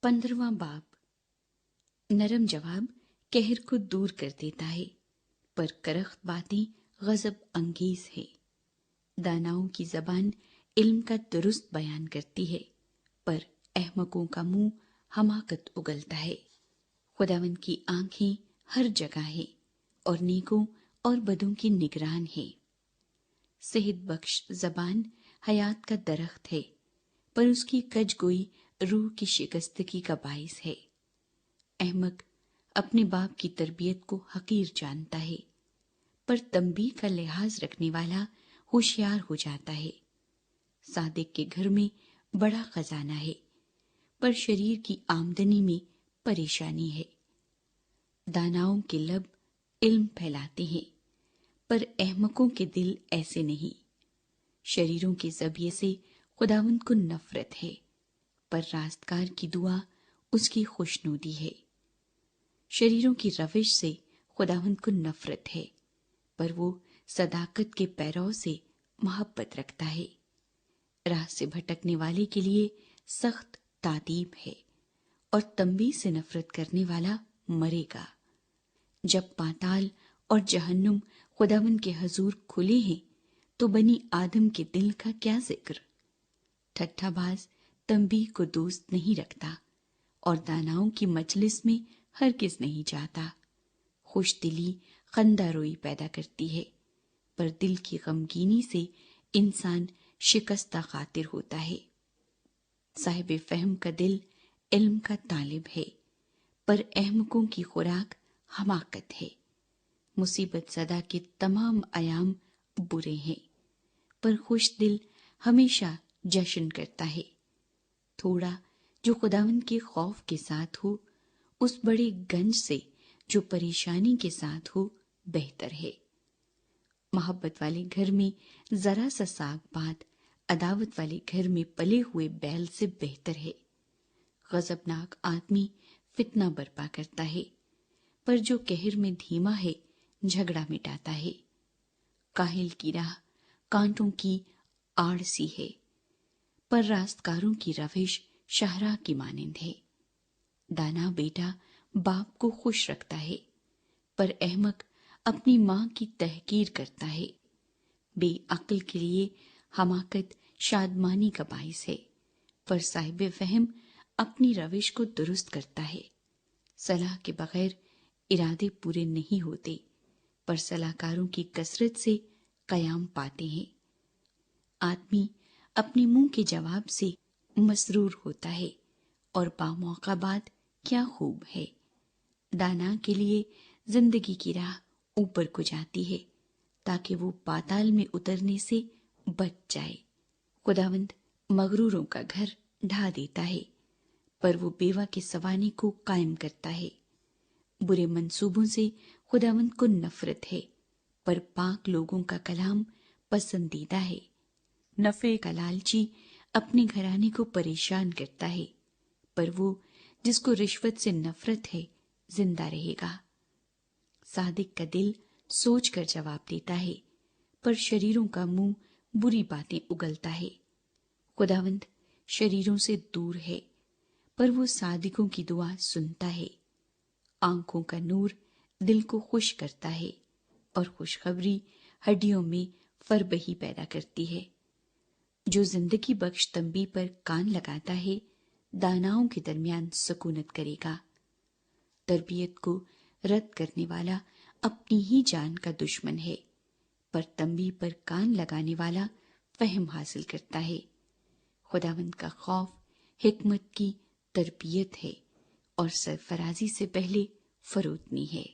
15واں باب۔ نرم جواب قہر کو دور کر دیتا ہے، پر کرخت باتیں غضب انگیز ہے۔ داناؤں کی زبان علم کا درست بیان کرتی ہے، پر احمقوں کا منہ حماقت اگلتا ہے۔ خداوند کی آنکھیں ہر جگہ ہیں اور نیکوں اور بدوں کی نگران ہے۔ صحت بخش زبان حیات کا درخت ہے، پر اس کی کج گوئی روح کی شکستگی کا باعث ہے۔ احمق اپنے باپ کی تربیت کو حقیر جانتا ہے، پر تنبیہ کا لحاظ رکھنے والا ہوشیار ہو جاتا ہے۔ صادق کے گھر میں بڑا خزانہ ہے، پر شریر کی آمدنی میں پریشانی ہے۔ داناؤں کے لب علم پھیلاتے ہیں، پر احمقوں کے دل ایسے نہیں۔ شریروں کے ذبیحے سے خداوند کو نفرت ہے، پر راستگار کی دعا اس کی خوشنودی ہے۔ شریروں کی روش سے خداوند کو نفرت ہے، پر وہ صداقت کے پیرو سے محبت رکھتا ہے۔ راہ سے بھٹکنے والے کے لیے سخت تعذیب ہے، اور تنبیہ سے نفرت کرنے والا مرے گا۔ جب پاتال اور جہنم خداوند کے حضور کھلے ہیں تو بنی آدم کے دل کا کیا ذکر۔ ٹھٹھا باز تنبیہ کو دوست نہیں رکھتا، اور داناؤں کی مجلس میں ہرگز نہیں جاتا۔ خوش دلی خندہ روئی پیدا کرتی ہے، پر دل کی غمگینی سے انسان شکستہ خاطر ہوتا ہے۔ صاحب فہم کا دل علم کا طالب ہے، پر احمقوں کی خوراک حماقت ہے۔ مصیبت زدہ کے تمام ایام برے ہیں، پر خوش دل ہمیشہ جشن کرتا ہے۔ تھوڑا جو خداوند کے خوف کے ساتھ ہو، اس بڑے گنج سے جو پریشانی کے ساتھ ہو بہتر ہے۔ محبت والے گھر میں ذرا سا ساگ پات عداوت والے گھر میں پلے ہوئے بیل سے بہتر ہے۔ غضبناک آدمی فتنہ برپا کرتا ہے، پر جو قہر میں دھیما ہے جھگڑا مٹاتا ہے۔ کاہل کی راہ کانٹوں کی آڑ سی ہے، پر راستگاروں کی روش شاہراہ کی مانند ہے۔ دانا بیٹا باپ کو خوش رکھتا ہے، پر احمق اپنی ماں کی تحقیر کرتا ہے۔ بے عقل کے لیے حماقت شادمانی کا باعث ہے، پر صاحب فہم اپنی روش کو درست کرتا ہے۔ صلاح کے بغیر ارادے پورے نہیں ہوتے، پر صلاح کاروں کی کثرت سے قیام پاتے ہیں۔ آدمی اپنے منہ کے جواب سے مسرور ہوتا ہے، اور باموقع بات کیا خوب ہے۔ دانا کے لیے زندگی کی راہ اوپر کو جاتی ہے، تاکہ وہ پاتال میں اترنے سے بچ جائے۔ خداوند مغروروں کا گھر ڈھا دیتا ہے، پر وہ بیوہ کے سوانے کو قائم کرتا ہے۔ برے منصوبوں سے خداوند کو نفرت ہے، پر پاک لوگوں کا کلام پسندیدہ ہے۔ نفع کا لالچی اپنے گھرانے کو پریشان کرتا ہے، پر وہ جس کو رشوت سے نفرت ہے زندہ رہے گا۔ صادق کا دل سوچ کر جواب دیتا ہے، پر شریروں کا منہ بری باتیں اگلتا ہے۔ خداوند شریروں سے دور ہے، پر وہ صادقوں کی دعا سنتا ہے۔ آنکھوں کا نور دل کو خوش کرتا ہے، اور خوشخبری ہڈیوں میں فربہی پیدا کرتی ہے۔ جو زندگی بخش تنبیہ پر کان لگاتا ہے داناؤں کے درمیان سکونت کرے گا۔ تربیت کو رد کرنے والا اپنی ہی جان کا دشمن ہے، پر تنبیہ پر کان لگانے والا فہم حاصل کرتا ہے۔ خداوند کا خوف حکمت کی تربیت ہے، اور سرفرازی سے پہلے فروتنی ہے۔